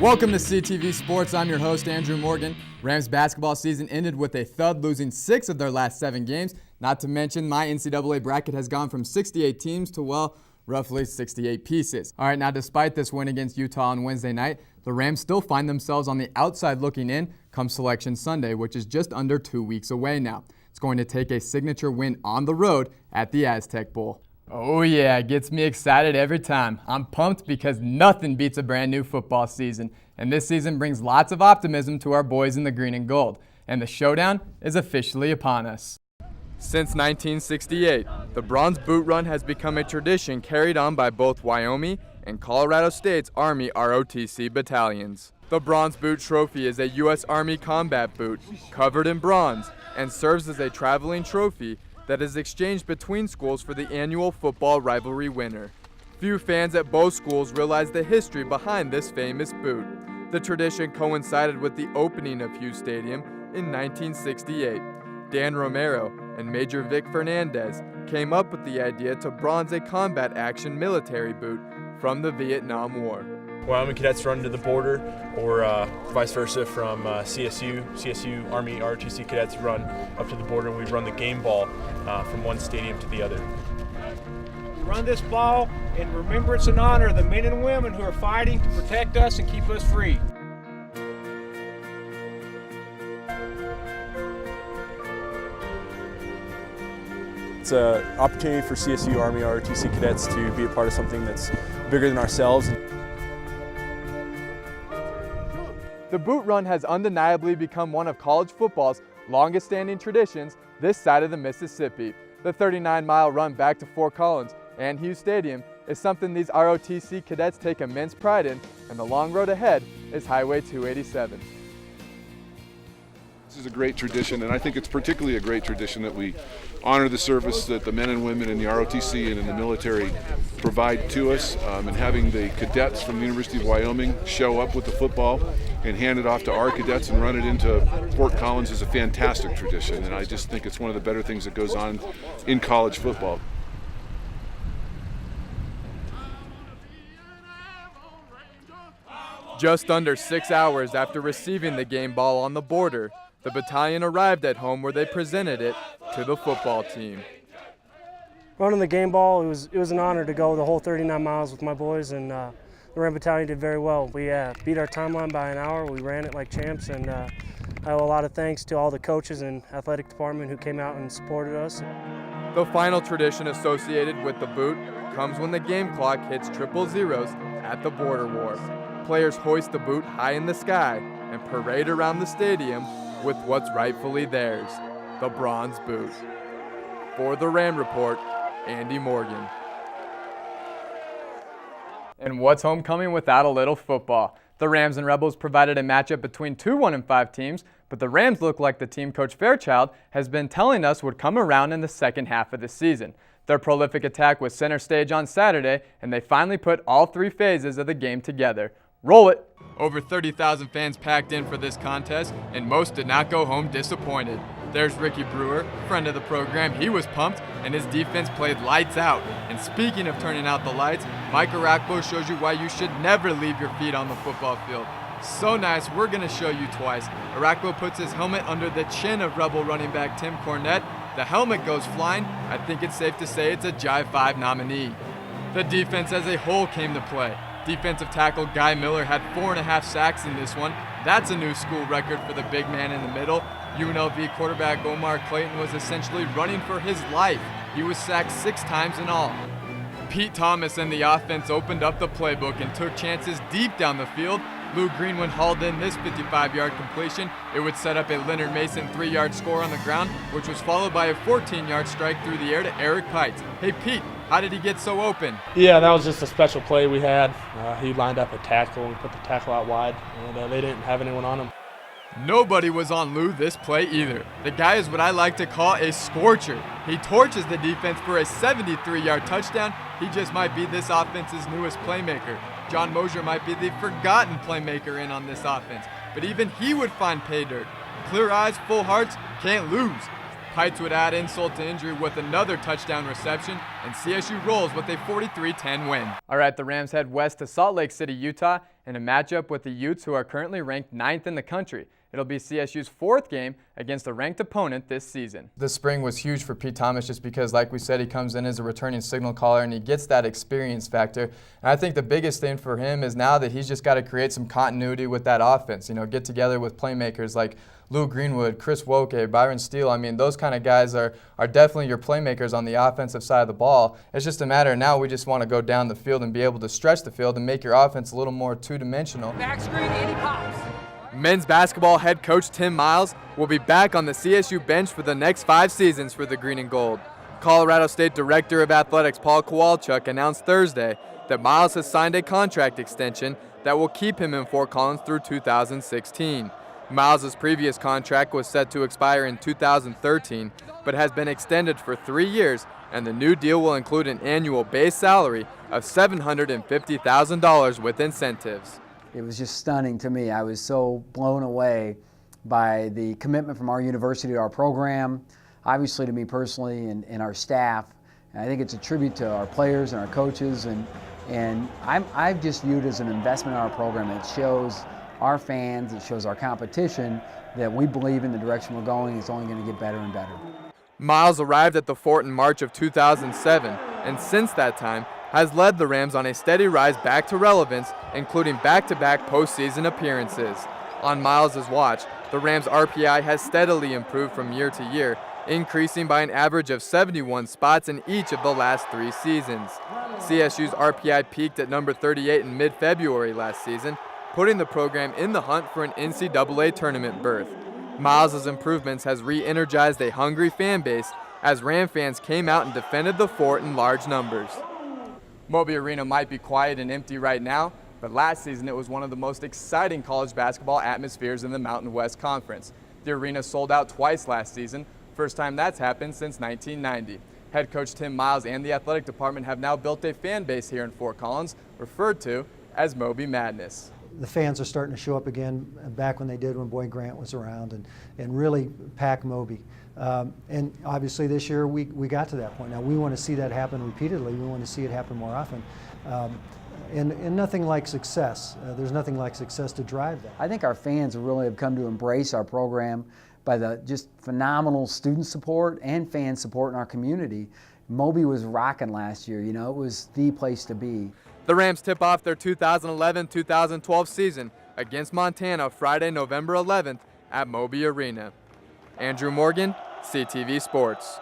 Welcome to CTV Sports. I'm your host, Andrew Morgan. Rams basketball season ended with a thud, losing 6 of their last 7 games. Not to mention, my NCAA bracket has gone from 68 teams to, well, roughly 68 pieces. All right, now despite this win against Utah on Wednesday night, the Rams still find themselves on the outside looking in come Selection Sunday, which is just under 2 weeks away now. It's going to take a signature win on the road at the Aztec Bowl. Oh yeah, it gets me excited every time. I'm pumped because nothing beats a brand new football season. And this season brings lots of optimism to our boys in the green and gold. And the showdown is officially upon us. Since 1968, the Bronze Boot Run has become a tradition carried on by both Wyoming and Colorado State's Army ROTC battalions. The Bronze Boot Trophy is a U.S. Army combat boot covered in bronze and serves as a traveling trophy that is exchanged between schools for the annual football rivalry winner. Few fans at both schools realize the history behind this famous boot. The tradition coincided with the opening of Hughes Stadium in 1968. Dan Romero and Major Vic Fernandez came up with the idea to bronze a combat action military boot from the Vietnam War. Wyoming cadets run to the border, or vice versa from CSU Army ROTC cadets run up to the border, and we run the game ball from one stadium to the other. We run this ball in remembrance and honor of the men and women who are fighting to protect us and keep us free. It's an opportunity for CSU Army ROTC cadets to be a part of something that's bigger than ourselves. The boot run has undeniably become one of college football's longest standing traditions this side of the Mississippi. The 39-mile run back to Fort Collins and Hughes Stadium is something these ROTC cadets take immense pride in, and the long road ahead is Highway 287. This is a great tradition, and I think it's particularly a great tradition that we honor the service that the men and women in the ROTC and in the military provide to us, and having the cadets from the University of Wyoming show up with the football and hand it off to our cadets and run it into Fort Collins is a fantastic tradition, and I just think it's one of the better things that goes on in college football. Just under 6 hours after receiving the game ball on the border, the battalion arrived at home where they presented it to the football team. Running the game ball, it was an honor to go the whole 39 miles with my boys, and the Ram Battalion did very well. We beat our timeline by an hour. We ran it like champs, and I owe a lot of thanks to all the coaches and athletic department who came out and supported us. The final tradition associated with the boot comes when the game clock hits triple zeros at the border war. Players hoist the boot high in the sky and parade around the stadium with what's rightfully theirs, the bronze boot. For the Ram Report, Andy Morgan. And what's homecoming without a little football? The Rams and Rebels provided a matchup between two 1-5 teams, but the Rams look like the team Coach Fairchild has been telling us would come around in the second half of the season. Their prolific attack was center stage on Saturday, and they finally put all 3 phases of the game together. Roll it! Over 30,000 fans packed in for this contest, and most did not go home disappointed. There's Ricky Brewer, friend of the program. He was pumped, and his defense played lights out. And speaking of turning out the lights, Mike Arakpo shows you why you should never leave your feet on the football field. So nice, we're going to show you twice. Arakpo puts his helmet under the chin of Rebel running back Tim Cornette. The helmet goes flying. I think it's safe to say it's a Jive 5 nominee. The defense as a whole came to play. Defensive tackle Guy Miller had 4.5 sacks in this one. That's a new school record for the big man in the middle. UNLV quarterback Omar Clayton was essentially running for his life. He was sacked 6 times in all. Pete Thomas and the offense opened up the playbook and took chances deep down the field. Lou Greenwood hauled in this 55-yard completion. It would set up a Leonard Mason 3-yard score on the ground, which was followed by a 14-yard strike through the air to Eric Pites. Hey Pete, how did he get so open? Yeah, that was just a special play we had. He lined up a tackle and put the tackle out wide, and they didn't have anyone on him. Nobody was on Lou this play either. The guy is what I like to call a scorcher. He torches the defense for a 73-yard touchdown. He just might be this offense's newest playmaker. John Mosier might be the forgotten playmaker in on this offense, but even he would find pay dirt. Clear eyes, full hearts, can't lose. Pites would add insult to injury with another touchdown reception, and CSU rolls with a 43-10 win. All right, the Rams head west to Salt Lake City, Utah, in a matchup with the Utes, who are currently ranked 9th in the country. It'll be CSU's 4th game against a ranked opponent this season. This spring was huge for Pete Thomas just because, like we said, he comes in as a returning signal caller and he gets that experience factor. And I think the biggest thing for him is now that he's just got to create some continuity with that offense. You know, get together with playmakers like Lou Greenwood, Chris Woke, Byron Steele. I mean, those kind of guys are definitely your playmakers on the offensive side of the ball. It's just a matter now we just want to go down the field and be able to stretch the field and make your offense a little more two-dimensional. Back screen, and he pops. Men's basketball head coach Tim Miles will be back on the CSU bench for the next 5 seasons for the Green and Gold. Colorado State Director of Athletics Paul Kowalchuk announced Thursday that Miles has signed a contract extension that will keep him in Fort Collins through 2016. Miles' previous contract was set to expire in 2013, but has been extended for 3 years, and the new deal will include an annual base salary of $750,000 with incentives. It was just stunning to me. I was so blown away by the commitment from our university to our program, obviously to me personally and our staff. And I think it's a tribute to our players and our coaches, and I've just viewed it as an investment in our program. It shows our fans, it shows our competition that we believe in the direction we're going. It's only going to get better and better. Miles arrived at the Fort in March of 2007, and since that time has led the Rams on a steady rise back to relevance, including back-to-back postseason appearances. On Miles' watch, the Rams' RPI has steadily improved from year to year, increasing by an average of 71 spots in each of the last 3 seasons. CSU's RPI peaked at number 38 in mid-February last season, putting the program in the hunt for an NCAA tournament berth. Miles' improvements has re-energized a hungry fan base as Ram fans came out and defended the Fort in large numbers. Moby Arena might be quiet and empty right now, but last season it was one of the most exciting college basketball atmospheres in the Mountain West Conference. The arena sold out twice last season, first time that's happened since 1990. Head coach Tim Miles and the athletic department have now built a fan base here in Fort Collins, referred to as Moby Madness. The fans are starting to show up again, back when they did when Boyd Grant was around, and really pack Moby. And obviously this year we got to that point. Now we want to see that happen repeatedly. We want to see it happen more often. And nothing like success. There's nothing like success to drive that. I think our fans really have come to embrace our program by the just phenomenal student support and fan support in our community. Moby was rocking last year. You know, it was the place to be. The Rams tip off their 2011-2012 season against Montana Friday, November 11th at Moby Arena. Andrew Morgan, CTV Sports.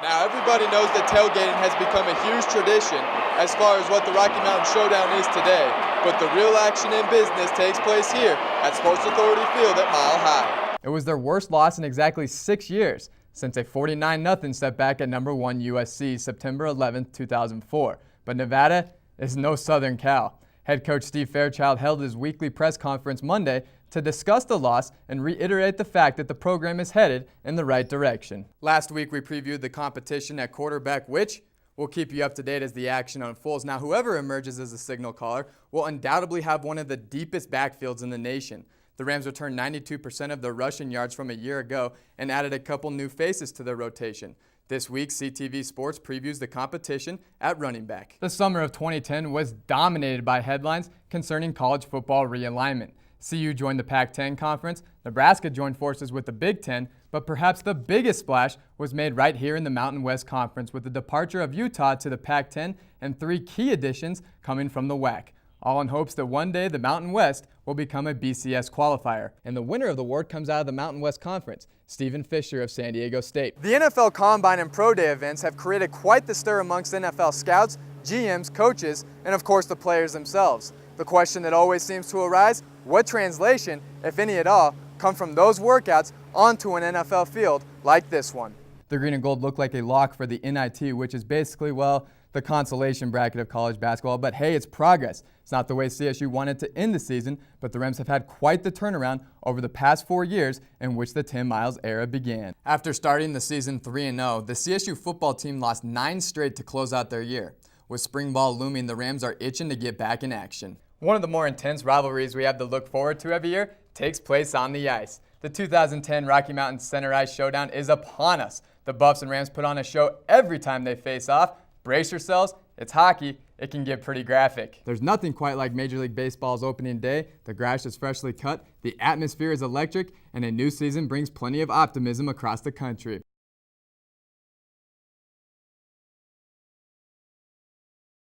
Now everybody knows that tailgating has become a huge tradition as far as what the Rocky Mountain Showdown is today, but the real action in business takes place here at Sports Authority Field at Mile High. It was their worst loss in exactly 6 years since a 49-0 setback at number 1 USC September 11, 2004. But Nevada is no Southern Cal. Head coach Steve Fairchild held his weekly press conference Monday to discuss the loss and reiterate the fact that the program is headed in the right direction. Last week we previewed the competition at quarterback, which will keep you up to date as the action unfolds. Now whoever emerges as a signal caller will undoubtedly have one of the deepest backfields in the nation. The Rams returned 92% of their rushing yards from a year ago and added a couple new faces to their rotation. This week, CTV Sports previews the competition at running back. The summer of 2010 was dominated by headlines concerning college football realignment. CU joined the Pac-10 conference, Nebraska joined forces with the Big Ten, but perhaps the biggest splash was made right here in the Mountain West Conference with the departure of Utah to the Pac-10 and 3 key additions coming from the WAC, all in hopes that one day the Mountain West will become a BCS qualifier. And the winner of the award comes out of the Mountain West Conference, Stephen Fisher of San Diego State. The NFL Combine and Pro Day events have created quite the stir amongst NFL scouts, GMs, coaches, and of course the players themselves. The question that always seems to arise, what translation, if any at all, come from those workouts onto an NFL field like this one? The green and gold look like a lock for the NIT, which is basically, well, the consolation bracket of college basketball, but hey, it's progress. It's not the way CSU wanted to end the season, but the Rams have had quite the turnaround over the past 4 years in which the Tim Miles era began. After starting the season 3-0, the CSU football team lost 9 straight to close out their year. With spring ball looming, the Rams are itching to get back in action. One of the more intense rivalries we have to look forward to every year takes place on the ice. The 2010 Rocky Mountain Center Ice Showdown is upon us. The Buffs and Rams put on a show every time they face off. Brace yourselves, it's hockey, it can get pretty graphic. There's nothing quite like Major League Baseball's opening day. The grass is freshly cut, the atmosphere is electric, and a new season brings plenty of optimism across the country.